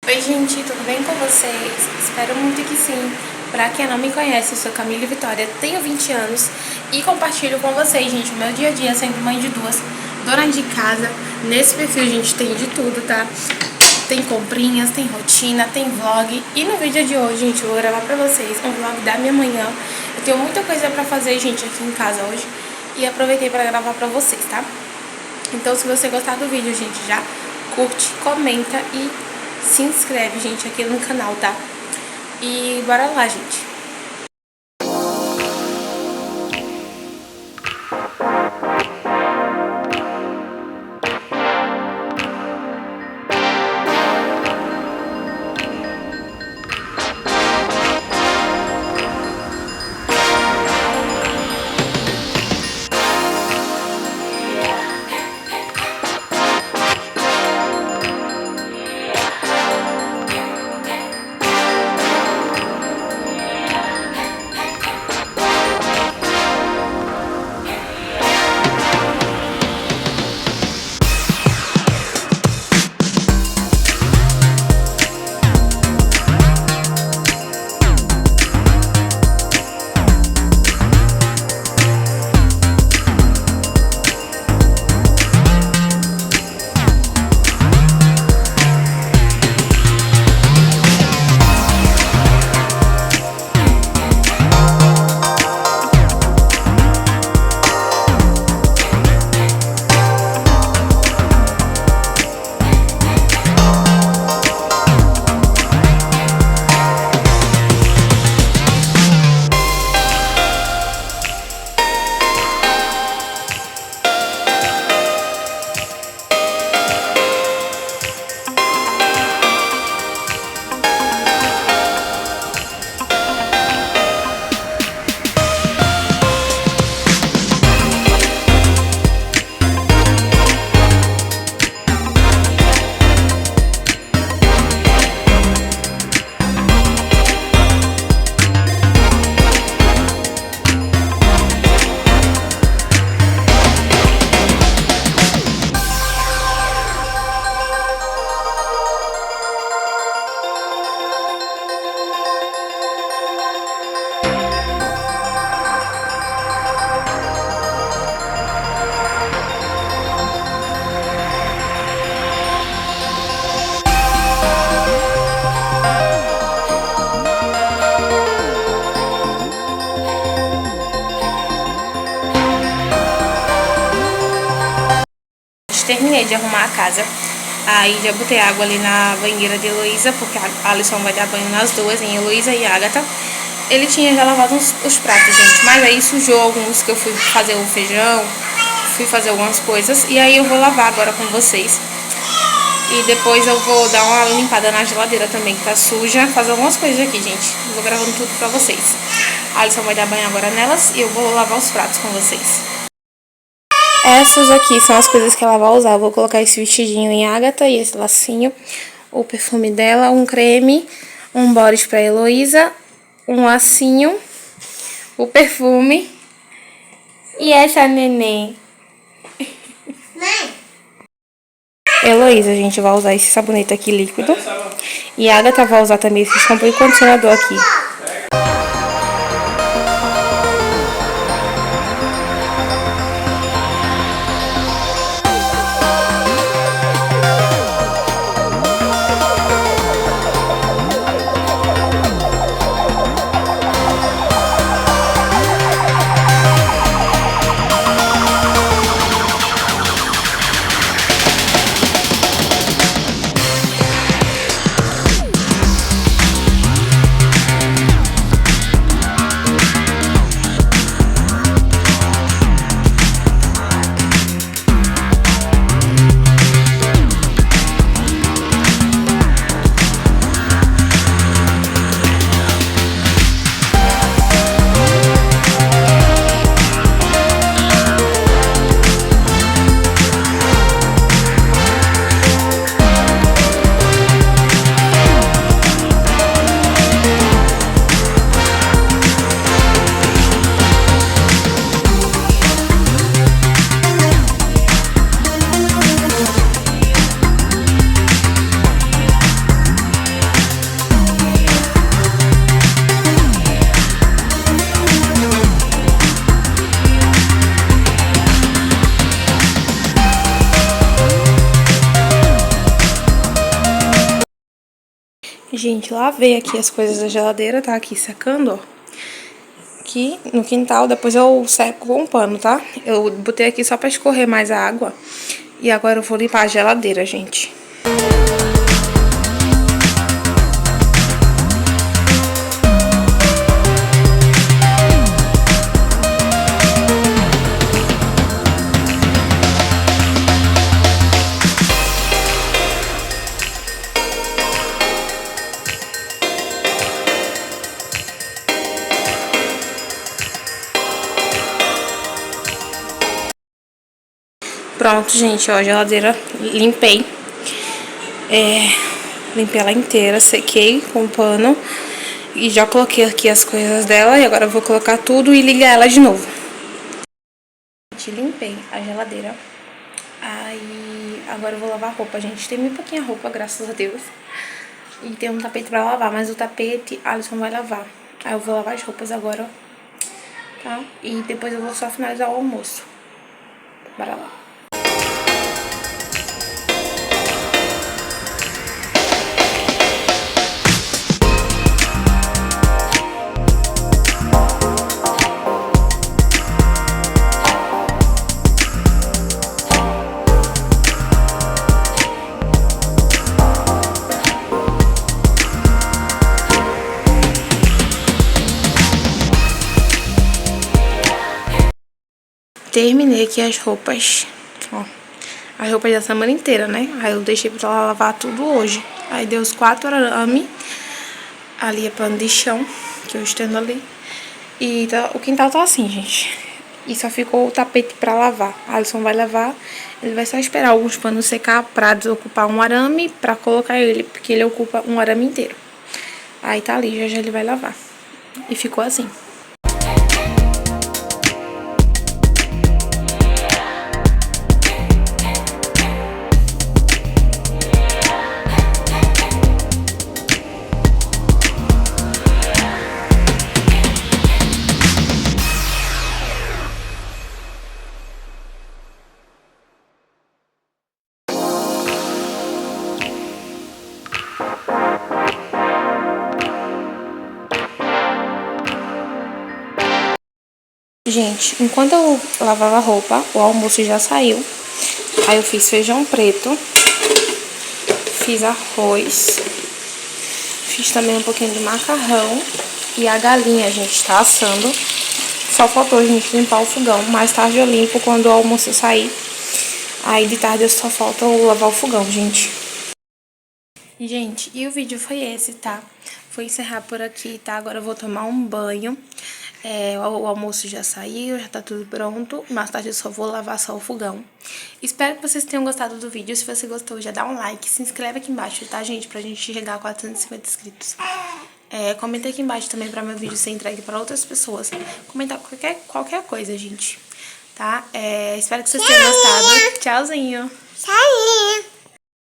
Oi gente, tudo bem com vocês? Espero muito que sim. Pra quem não me conhece, eu sou Camille Vitória, tenho 20 anos e compartilho com vocês, gente, o meu dia a dia sendo mãe de duas, dona de casa. Nesse perfil a gente tem de tudo, tá? Tem comprinhas, tem rotina, tem vlog. E no vídeo de hoje, gente, eu vou gravar pra vocês um vlog da minha manhã. Eu tenho muita coisa pra fazer, gente, aqui em casa hoje. E aproveitei pra gravar pra vocês, tá? Então, se você gostar do vídeo, gente, já curte, comenta e se inscreve, gente, aqui no canal, tá? E bora lá, gente. Terminei de arrumar a casa. Aí já botei água ali na banheira de Heloísa, porque a Alisson vai dar banho nas duas, em Heloísa e Agatha. Ele tinha já lavado os pratos, gente, mas aí sujou alguns que eu fui fazer o feijão, fui fazer algumas coisas. E aí eu vou lavar agora com vocês. E depois eu vou dar uma limpada na geladeira também, que tá suja. Fazer algumas coisas aqui, gente. Vou gravando tudo pra vocês. A Alisson vai dar banho agora nelas e eu vou lavar os pratos com vocês. Essas aqui são as coisas que ela vai usar. Eu vou colocar esse vestidinho em Agatha e esse lacinho, o perfume dela, um creme, um body pra Heloísa, um lacinho, o perfume e essa neném. Mãe. Heloísa, a gente vai usar esse sabonete aqui líquido. E a Agatha vai usar também esse shampoo e condicionador aqui. Gente, lavei aqui as coisas da geladeira, tá aqui secando, ó. Aqui no quintal, depois eu seco com um pano, tá? Eu botei aqui só pra escorrer mais a água. E agora eu vou limpar a geladeira, gente. Pronto, gente, ó, a geladeira limpei. Limpei ela inteira, sequei com pano. E já coloquei aqui as coisas dela. E agora eu vou colocar tudo e ligar ela de novo. Gente, limpei a geladeira. Aí, agora eu vou lavar a roupa, gente. Tem muito pouquinha roupa, graças a Deus. E tem um tapete pra lavar, mas o tapete a Alisson vai lavar. Aí eu vou lavar as roupas agora, tá? E depois eu vou só finalizar o almoço. Bora lá. Terminei aqui as roupas, ó, as roupas da semana inteira, né? Aí eu deixei pra ela lavar tudo hoje. Aí deu os 4 arames, ali é pano de chão, que eu estendo ali. E tá, o quintal tá assim, gente. E só ficou o tapete pra lavar. A Alisson vai lavar, ele vai só esperar alguns panos secar pra desocupar um arame pra colocar ele, porque ele ocupa um arame inteiro. Aí tá ali, já já ele vai lavar. E ficou assim. Gente, enquanto eu lavava a roupa, o almoço já saiu. Aí eu fiz feijão preto, fiz arroz, fiz também um pouquinho de macarrão. E a galinha, gente, tá assando. Só faltou a gente limpar o fogão. Mais tarde eu limpo quando o almoço sair. Aí de tarde só falta eu lavar o fogão, gente. Gente, e o vídeo foi esse, tá? Vou encerrar por aqui, tá? Agora eu vou tomar um banho. O almoço já saiu, já tá tudo pronto. Mais tarde eu só vou lavar só o fogão. Espero que vocês tenham gostado do vídeo. Se você gostou, já dá um like. Se inscreve aqui embaixo, tá, gente? Pra gente chegar a 450 inscritos. Comenta aqui embaixo também pra meu vídeo ser entregue pra outras pessoas. Comentar qualquer coisa, gente. Tá? Espero que vocês tenham gostado. Tchauzinho. Tchau.